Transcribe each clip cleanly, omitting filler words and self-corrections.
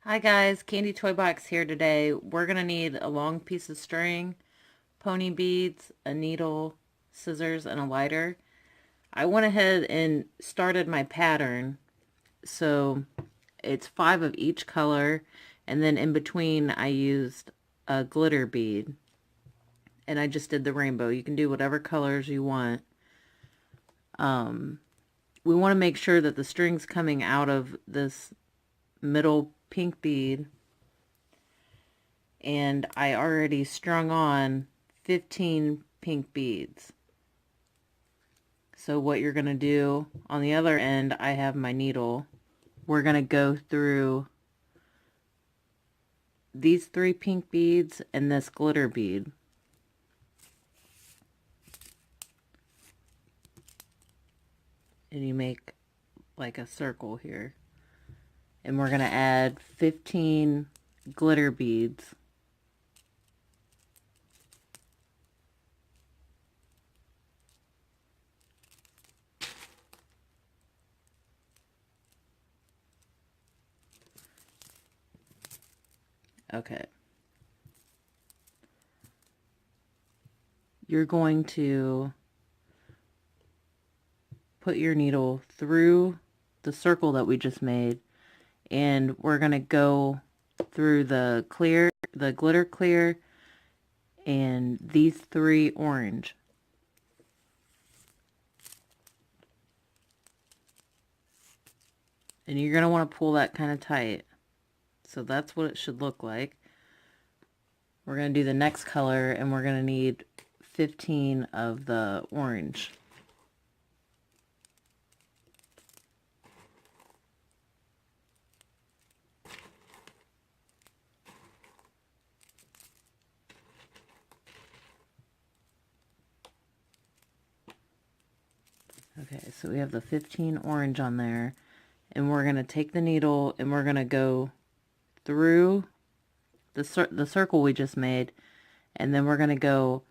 Hi guys, Candy Toy Box here today. We're going to need a long piece of string, pony beads, a needle, scissors, and a lighter. I went ahead and started my pattern, so it's 5 of each color, and then in between I used a glitter bead, and I just did the rainbow. You can do whatever colors you want. We want to make sure that the string's coming out of this middle pink bead, and I already strung on 15 pink beads. So what you're going to do on the other end, I have my needle. We're going to go through these 3 pink beads and this glitter bead. And you make like a circle here. And we're going to add 15 glitter beads. Okay. You're going to put your needle through the circle that we just made, and we're going to go through the glitter clear, and these 3 orange. And you're going to want to pull that kind of tight. So that's what it should look like. We're going to do the next color, and we're going to need 15 of the orange. Okay, so we have the 15 orange on there, and we're going to take the needle and we're going to go through the circle we just made, and then we're going to go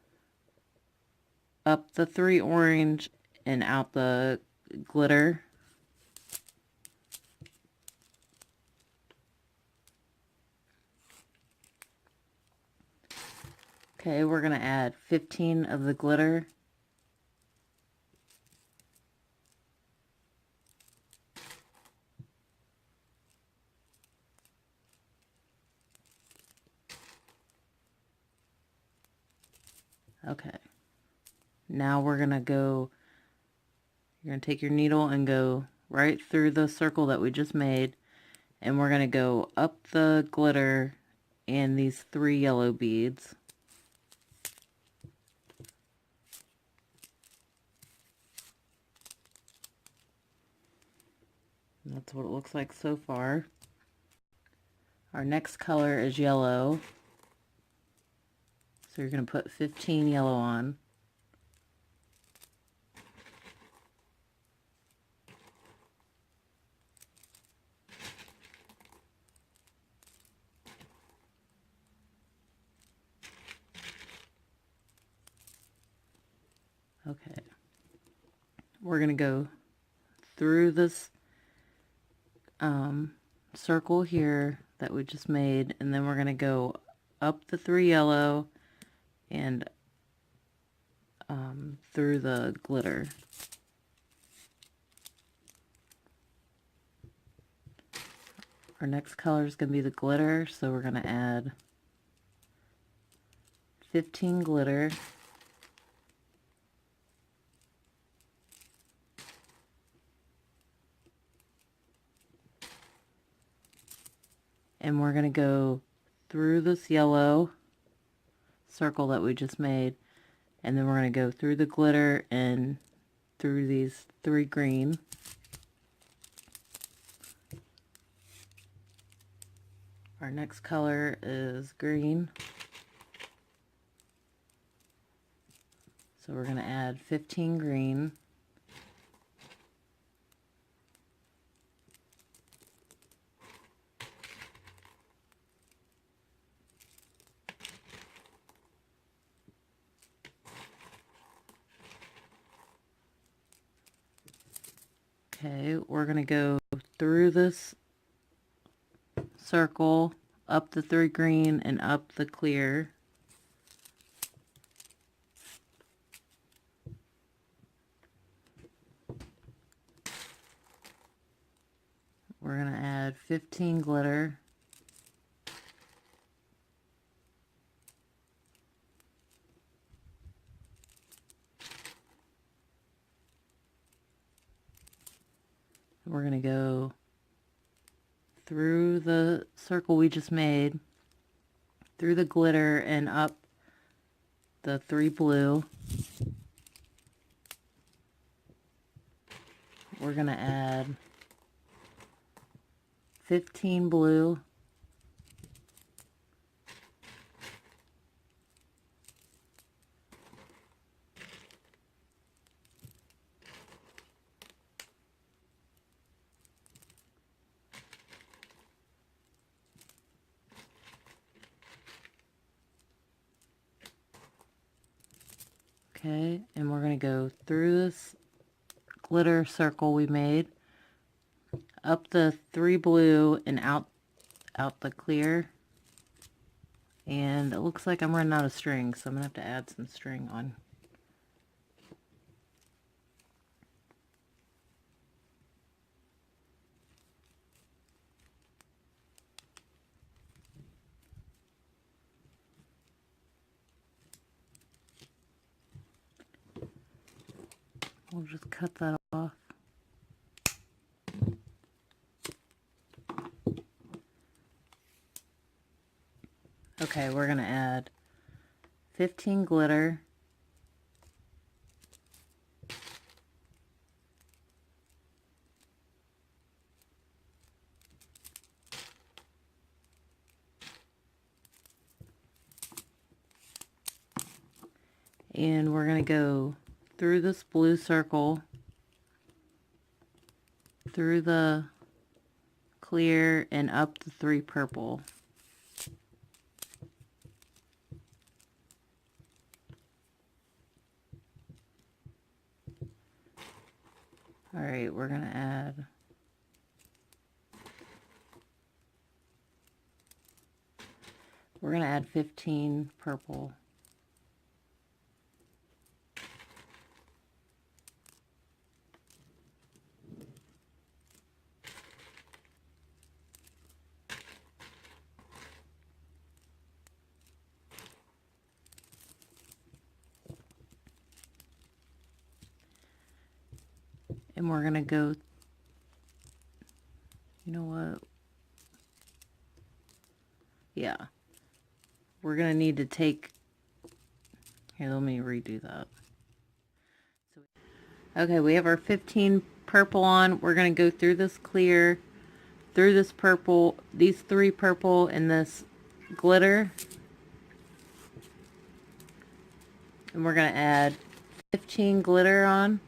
up the 3 orange and out the glitter. Okay, we're going to add 15 of the glitter. Okay, now we're going to go, you're going to take your needle and go right through the circle that we just made, and we're going to go up the glitter and these 3 yellow beads. And that's what it looks like so far. Our next color is yellow. So you're going to put 15 yellow on. Okay. We're going to go through this circle here that we just made, and then we're going to go up the 3 yellow and through the glitter. Our next color is going to be the glitter, so we're going to add 15 glitter. And we're going to go through this yellow circle that we just made, and then we're going to go through the glitter and through these 3 green. Our next color is green. So we're going to add 15 green. Okay, we're going to go through this circle, up the 3 green, and up the clear. We're going to add 15 glitter. We're going to go through the circle we just made, through the glitter, and up the 3 blue. We're going to add 15 blue. Okay, and we're going to go through this glitter circle we made, up the 3 blue, and out the clear. And it looks like I'm running out of string, so I'm going to have to add some string on. We'll just cut that off. Okay, we're going to add 15 glitter. And we're going to go through this blue circle, through the clear, and up the 3 purple. All right, we're going to add We're going to add 15 purple. And we're going to go, you know what? Yeah. We're going to need to take, here, let me redo that. Okay, we have our 15 purple on. We're going to go through this clear, through this purple, these 3 purple, and this glitter. And we're going to add 15 glitter on.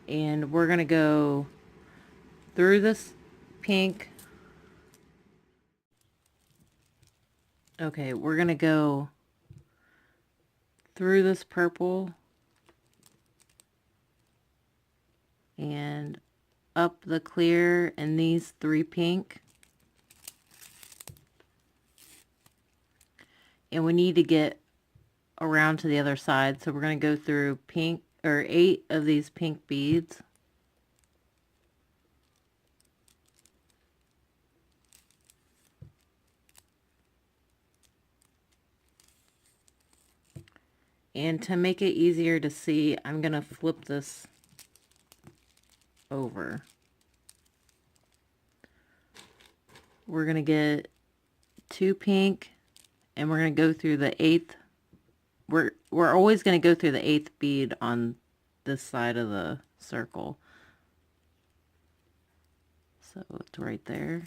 And we're going to go through this pink. Okay, we're going to go through this purple and up the clear and these 3 pink. And we need to get around to the other side, so we're going to go through pink, or 8 of these pink beads. And to make it easier to see, I'm going to flip this over. We're going to get 2 pink, and we're going to go through the 8th. We're always going to go through the 8th bead on this side of the circle. So it's right there.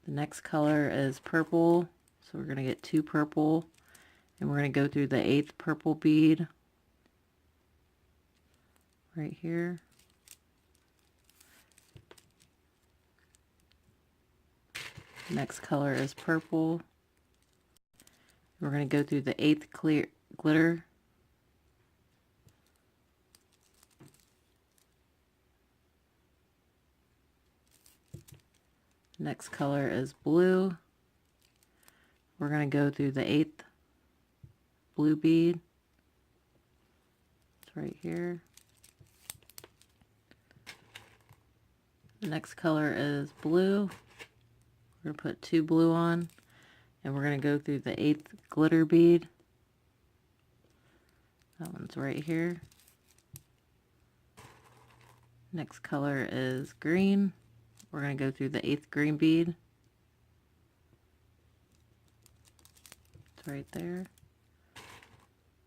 The next color is purple, so we're going to get 2 purple, and we're going to go through the 8th purple bead right here. Next color is purple. We're going to go through the 8th clear glitter. Next color is blue. We're going to go through the 8th blue bead. It's right here. The next color is blue. We're going to put 2 blue on, and we're going to go through the 8th glitter bead. That one's right here. Next color is green. We're going to go through the 8th green bead. It's right there.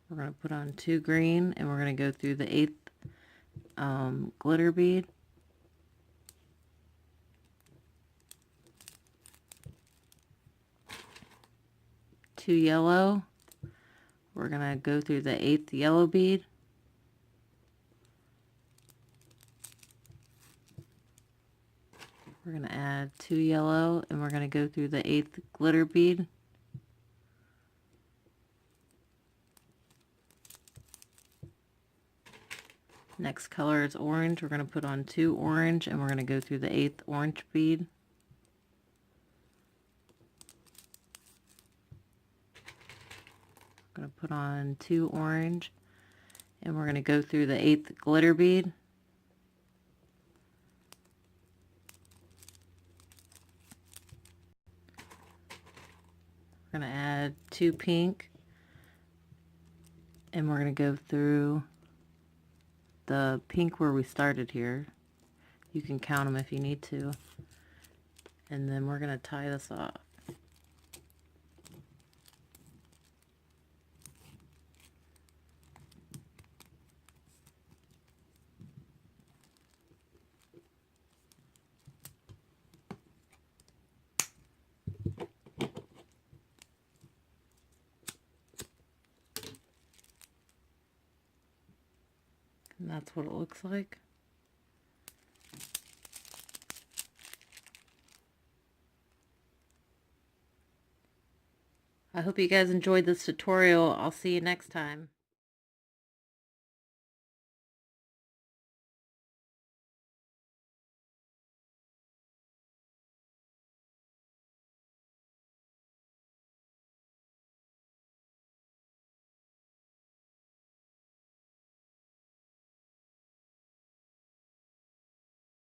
We're going to put on 2 green, and we're going to go through the 8th glitter bead. Two yellow. We're going to go through the 8th yellow bead. We're going to add 2 yellow, and we're going to go through the 8th glitter bead. Next color is orange. We're going to put on 2 orange, and we're going to go through the 8th orange bead. Going to put on 2 orange, and we're going to go through the 8th glitter bead. We're going to add 2 pink, and we're going to go through the pink where we started here. You can count them if you need to. And then we're going to tie this off. And that's what it looks like. I hope you guys enjoyed this tutorial. I'll see you next time.